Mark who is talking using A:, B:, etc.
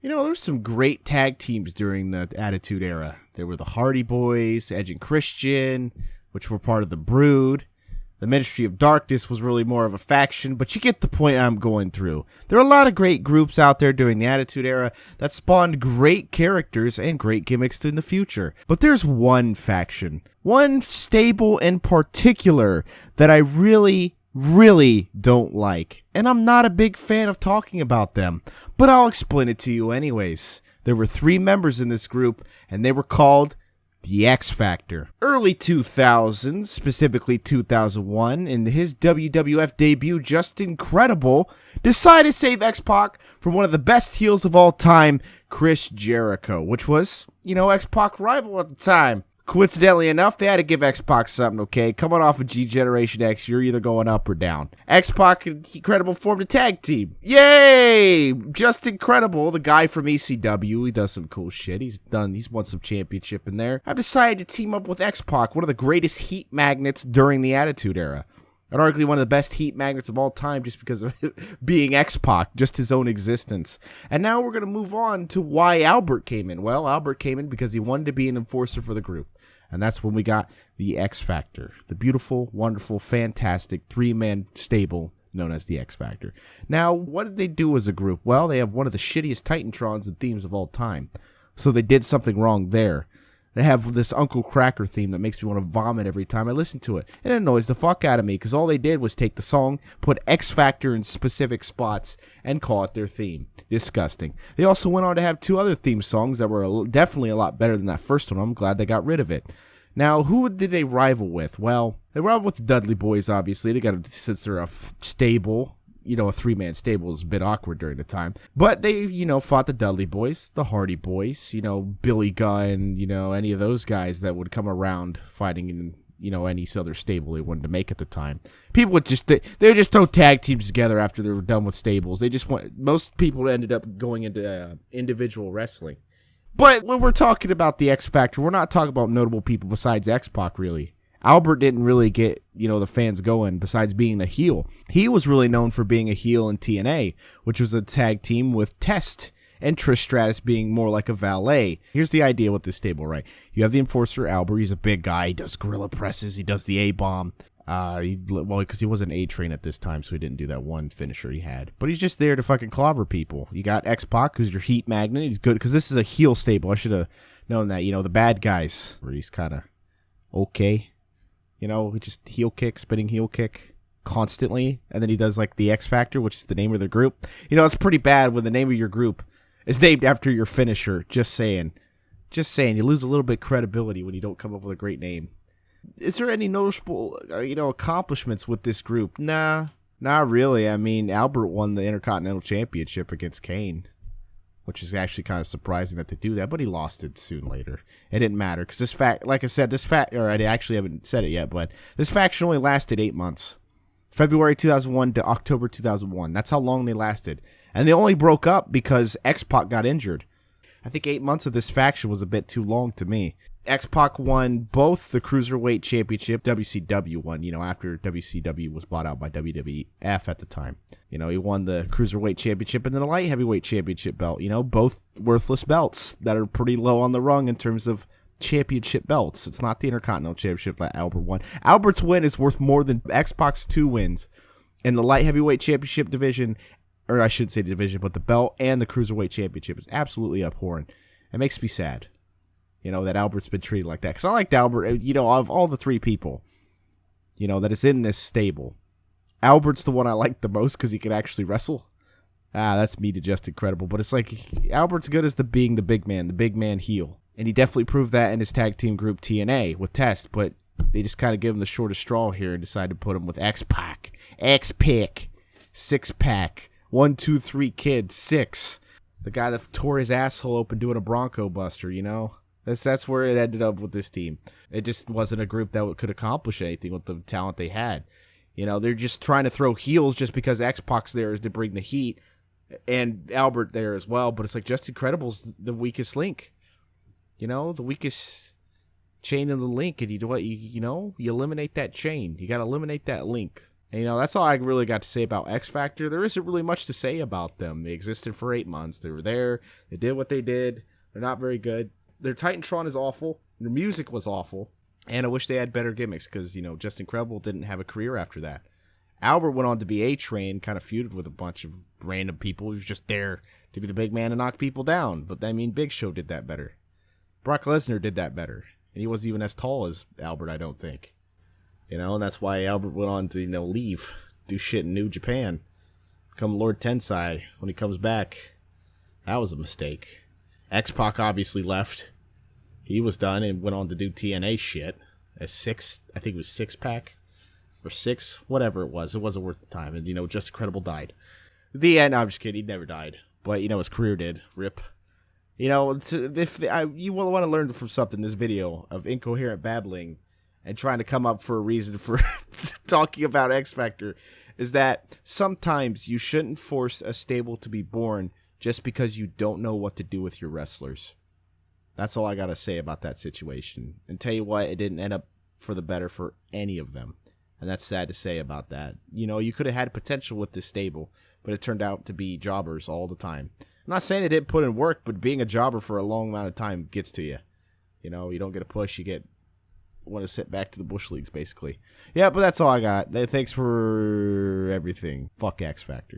A: There's some great tag teams during the Attitude Era. There were the Hardy Boys, Edge and Christian, which were part of the Brood. The Ministry of Darkness was really more of a faction, but you get the point I'm going through. There are a lot of great groups out there during the Attitude Era that spawned great characters and great gimmicks in the future. But there's one faction, one stable in particular, that I really don't like. And I'm not a big fan of talking about them, but I'll explain it to you anyways. There were 3 members in this group, and they were called the X Factor. Early 2000s, specifically 2001, in his WWF debut, Justin Credible decided to save X-Pac from one of the best heels of all time, Chris Jericho, which was, X-Pac rival at the time. Coincidentally enough, they had to give X-Pac something, okay? Coming off of G-Generation X, you're either going up or down. X-Pac and Credible formed a tag team. Yay! Justin Credible, the guy from ECW, he does some cool shit. He's won some championship in there. I've decided to team up with X-Pac, one of the greatest heat magnets during the Attitude Era. And arguably one of the best heat magnets of all time just because of being X-Pac, just his own existence. And now we're going to move on to why Albert came in. Well, Albert came in because he wanted to be an enforcer for the group. And that's when we got the X Factor, the beautiful, wonderful, fantastic 3-man stable known as the X Factor. Now, what did they do as a group? Well, they have one of the shittiest Titantrons and themes of all time. So they did something wrong there. They have this Uncle Cracker theme that makes me want to vomit every time I listen to it. And it annoys the fuck out of me because all they did was take the song, put X Factor in specific spots, and call it their theme. Disgusting. They also went on to have 2 other theme songs that were definitely a lot better than that first one. I'm glad they got rid of it. Now, who did they rival with? Well, they rival with the Dudley Boys, obviously. They got since they're a stable. A 3-man stable is a bit awkward during the time. But they, fought the Dudley Boys, the Hardy Boys, Billy Gunn, any of those guys that would come around fighting in, any other stable they wanted to make at the time. People would they would just throw tag teams together after they were done with stables. Most people ended up going into individual wrestling. But when we're talking about the X Factor, we're not talking about notable people besides X-Pac, really. Albert didn't really get, the fans going besides being a heel. He was really known for being a heel in TNA, which was a tag team with Test and Trish Stratus being more like a valet. Here's the idea with this stable, right? You have the enforcer, Albert. He's a big guy. He does gorilla presses. He does the A-bomb. Because he wasn't A-Train at this time, so he didn't do that one finisher he had. But he's just there to fucking clobber people. You got X-Pac, who's your heat magnet. He's good, because this is a heel stable. I should have known that. The bad guys, where he's kind of okay. He just spinning heel kick constantly. And then he does like the X Factor, which is the name of the group. It's pretty bad when the name of your group is named after your finisher. Just saying. You lose a little bit of credibility when you don't come up with a great name. Is there any noticeable, accomplishments with this group? Nah, not really. I mean, Albert won the Intercontinental Championship against Kane, which is actually kind of surprising that they do that, but he lost it soon later. It didn't matter, because like I said, or I actually haven't said it yet, but this faction only lasted 8 months. February 2001 to October 2001. That's how long they lasted. And they only broke up because X-Pac got injured. I think 8 months of this faction was a bit too long to me. X-Pac won both the Cruiserweight Championship, WCW won, after WCW was bought out by WWF at the time. He won the Cruiserweight Championship and then the Light Heavyweight Championship belt, both worthless belts that are pretty low on the rung in terms of championship belts. It's not the Intercontinental Championship that Albert won. Albert's win is worth more than X-Pac's 2 wins in the Light Heavyweight Championship division, or I shouldn't say the division, but the belt and the Cruiserweight Championship is absolutely abhorrent. It makes me sad. That Albert's been treated like that. Because I liked Albert, of all the 3 people, that is in this stable, Albert's the one I like the most because he can actually wrestle. That's me to Justin Credible. But it's like, Albert's good as being the big man heel. And he definitely proved that in his tag team group TNA with Test. But they just kind of give him the shortest straw here and decided to put him with X-Pac. X-Pac. 6-pack. 1, 2, 3 kids. 6. The guy that tore his asshole open doing a Bronco Buster, That's where it ended up with this team. It just wasn't a group that could accomplish anything with the talent they had. They're just trying to throw heels just because X-Pac's there is to bring the heat, and Albert there as well. But it's like Justin Credible's the weakest link. The weakest chain in the link, and you do what? You eliminate that chain. You got to eliminate that link. And, that's all I really got to say about X Factor. There isn't really much to say about them. They existed for 8 months. They were there. They did what they did. They're not very good. Their Titantron is awful. Their music was awful. And I wish they had better gimmicks because, Just Incredible didn't have a career after that. Albert went on to be A-Train, kind of feuded with a bunch of random people. He was just there to be the big man and knock people down. But, Big Show did that better. Brock Lesnar did that better. And he wasn't even as tall as Albert, I don't think. And that's why Albert went on to, leave, do shit in New Japan, become Lord Tensai when he comes back. That was a mistake. X-Pac obviously left. He was done and went on to do TNA shit. I think it was 6-pack or 6, whatever it was. It wasn't worth the time. And, Just Incredible died. The end, no, I'm just kidding. He never died. But, his career did. RIP. If you want to learn from something, this video of incoherent babbling and trying to come up for a reason for talking about X Factor is that sometimes you shouldn't force a stable to be born just because you don't know what to do with your wrestlers. That's all I got to say about that situation. And tell you what, it didn't end up for the better for any of them. And that's sad to say about that. You could have had potential with this stable, but it turned out to be jobbers all the time. I'm not saying they didn't put in work, but being a jobber for a long amount of time gets to you. You don't get a push, you want to sit back to the Bush Leagues, basically. Yeah, but that's all I got. Thanks for everything. Fuck X Factor.